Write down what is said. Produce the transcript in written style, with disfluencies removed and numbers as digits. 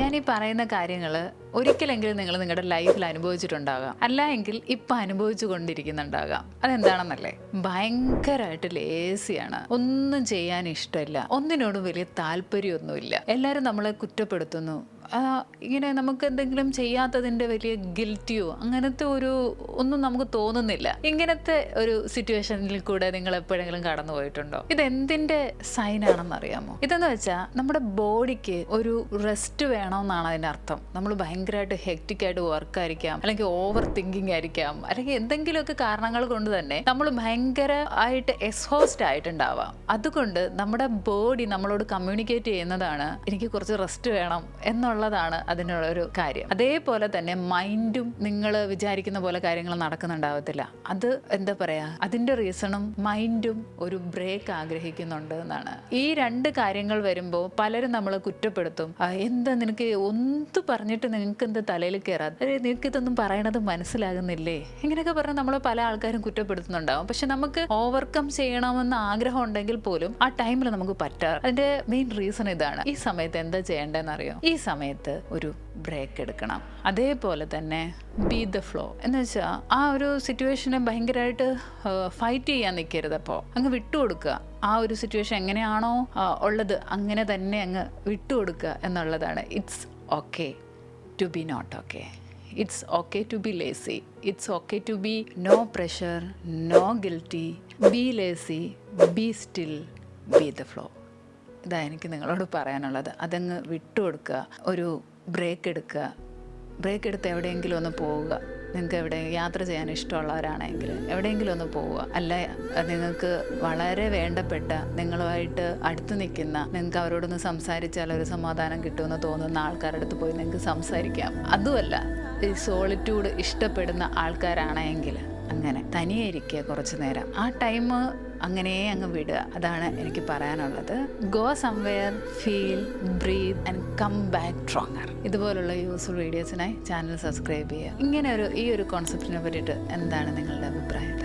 ഞാൻ ഈ പറയുന്ന കാര്യങ്ങൾ ഒരിക്കലെങ്കിലും നിങ്ങൾ നിങ്ങളുടെ ലൈഫിൽ അനുഭവിച്ചിട്ടുണ്ടാകാം, അല്ല എങ്കിൽ ഇപ്പം അനുഭവിച്ചു കൊണ്ടിരിക്കുന്നുണ്ടാകാം. അതെന്താണെന്നല്ലേ, ഭയങ്കരമായിട്ട് ലേസിയാണ്, ഒന്നും ചെയ്യാൻ ഇഷ്ടമില്ല, ഒന്നിനോടും വലിയ താല്പര്യമൊന്നുമില്ല. എല്ലാവരും നമ്മളെ കുറ്റപ്പെടുത്തുന്നു, ഇങ്ങനെ നമുക്ക് എന്തെങ്കിലും ചെയ്യാത്തതിൻ്റെ വലിയ ഗിൽറ്റിയോ അങ്ങനത്തെ ഒന്നും നമുക്ക് തോന്നുന്നില്ല. ഇങ്ങനത്തെ ഒരു സിറ്റുവേഷനിൽ കൂടെ നിങ്ങൾ എപ്പോഴെങ്കിലും കടന്നു പോയിട്ടുണ്ടോ? ഇതെന്തിൻ്റെ സൈനാണെന്ന് അറിയാമോ? ഇതെന്ന് വെച്ചാൽ നമ്മുടെ ബോഡിക്ക് ഒരു റെസ്റ്റ് വേണമെന്നാണ് അതിൻ്റെ അർത്ഥം. നമ്മൾ ഭയങ്കരമായിട്ട് ഹെക്റ്റിക്കായിട്ട് വർക്കായിരിക്കാം, അല്ലെങ്കിൽ ഓവർ തിങ്കിങ് ആയിരിക്കാം, അല്ലെങ്കിൽ എന്തെങ്കിലുമൊക്കെ കാരണങ്ങൾ കൊണ്ട് തന്നെ നമ്മൾ ഭയങ്കരമായിട്ട് എക്സ്ഹോസ്റ്റ് ആയിട്ടുണ്ടാവാം. അതുകൊണ്ട് നമ്മുടെ ബോഡി നമ്മളോട് കമ്മ്യൂണിക്കേറ്റ് ചെയ്യുന്നതാണ് എനിക്ക് കുറച്ച് റെസ്റ്റ് വേണം എന്നുള്ളതാണ് അതിനുള്ളൊരു കാര്യം. അതേപോലെ തന്നെ മൈൻഡും നിങ്ങൾ വിചാരിക്കുന്ന പോലെ കാര്യങ്ങൾ നടക്കുന്നുണ്ടാവത്തില്ല. അത് എന്താ പറയാ, അതിന്റെ റീസണും മൈൻഡും ഒരു ബ്രേക്ക് ആഗ്രഹിക്കുന്നുണ്ട് എന്നാണ്. ഈ രണ്ട് കാര്യങ്ങൾ വരുമ്പോൾ പലരും നമ്മളെ കുറ്റപ്പെടുത്തും. എന്താ നിനക്ക് ഒന്നും പറഞ്ഞിട്ട് നിങ്ങൾക്ക് എന്താ തലയിൽ കയറാതെ, നിനക്ക് ഇതൊന്നും പറയണത് മനസ്സിലാകുന്നില്ലേ, ഇങ്ങനെയൊക്കെ പറഞ്ഞ് നമ്മൾ പല ആൾക്കാരും കുറ്റപ്പെടുത്തുന്നുണ്ടാവും. പക്ഷെ നമുക്ക് ഓവർകം ചെയ്യണമെന്ന് ആഗ്രഹം ഉണ്ടെങ്കിൽ പോലും ആ ടൈമിൽ നമുക്ക് പറ്റാറ്. അതിന്റെ മെയിൻ റീസൺ ഇതാണ്. ഈ സമയത്ത് എന്താ ചെയ്യേണ്ടതെന്ന് അറിയോ? ഈ സമയത്ത് ഒരു ബ്രേക്ക് എടുക്കണം. അതേപോലെ തന്നെ ബി ദ ഫ്ലോ എന്ന് വെച്ചാൽ ആ ഒരു സിറ്റുവേഷനെ ഭയങ്കരമായിട്ട് ഫൈറ്റ് ചെയ്യാൻ നിൽക്കരുത്. അപ്പോൾ അങ്ങ് വിട്ടുകൊടുക്കുക. ആ ഒരു സിറ്റുവേഷൻ എങ്ങനെയാണോ ഉള്ളത് അങ്ങനെ തന്നെ അങ്ങ് വിട്ടുകൊടുക്കുക എന്നുള്ളതാണ്. It's okay to be not okay. It's okay to be lazy. It's okay to be no pressure, no guilty. Be lazy, be still, be the flow. ഇതാ എനിക്ക് നിങ്ങളോട് പറയാനുള്ളത്. അതങ്ങ് വിട്ടുകൊടുക്കുക, ഒരു ബ്രേക്ക് എടുക്കുക. ബ്രേക്ക് എടുത്ത് എവിടെയെങ്കിലും ഒന്ന് പോവുക. നിങ്ങൾക്ക് എവിടെ യാത്ര ചെയ്യാൻ ഇഷ്ടമുള്ളവരാണെങ്കിൽ എവിടെയെങ്കിലും ഒന്ന് പോവുക. അല്ല, നിങ്ങൾക്ക് വളരെ വേണ്ടപ്പെട്ട, നിങ്ങളുമായിട്ട് അടുത്ത് നിൽക്കുന്ന, നിങ്ങൾക്ക് അവരോടൊന്ന് സംസാരിച്ചാൽ ഒരു സമാധാനം കിട്ടുമെന്ന് തോന്നുന്ന ആൾക്കാരുടെ അടുത്ത് പോയി നിങ്ങൾക്ക് സംസാരിക്കാം. അതുമല്ല, ഈ സോളിറ്റ്യൂഡ് ഇഷ്ടപ്പെടുന്ന ആൾക്കാരാണെങ്കിൽ അങ്ങനെ തനിയെ ഇരിക്കുക കുറച്ച് നേരം. ആ ടൈം അങ്ങനെ അങ്ങ് വിടുക. അതാണ് എനിക്ക് പറയാനുള്ളത്. Go somewhere, feel, breathe and come back stronger. ഇതുപോലുള്ള യൂസ്ഫുൾ വീഡിയോസിനായി ചാനൽ സബ്സ്ക്രൈബ് ചെയ്യുക. ഈ ഒരു കോൺസെപ്റ്റിനെ പറ്റിയിട്ട് എന്താണ് നിങ്ങളുടെ അഭിപ്രായം?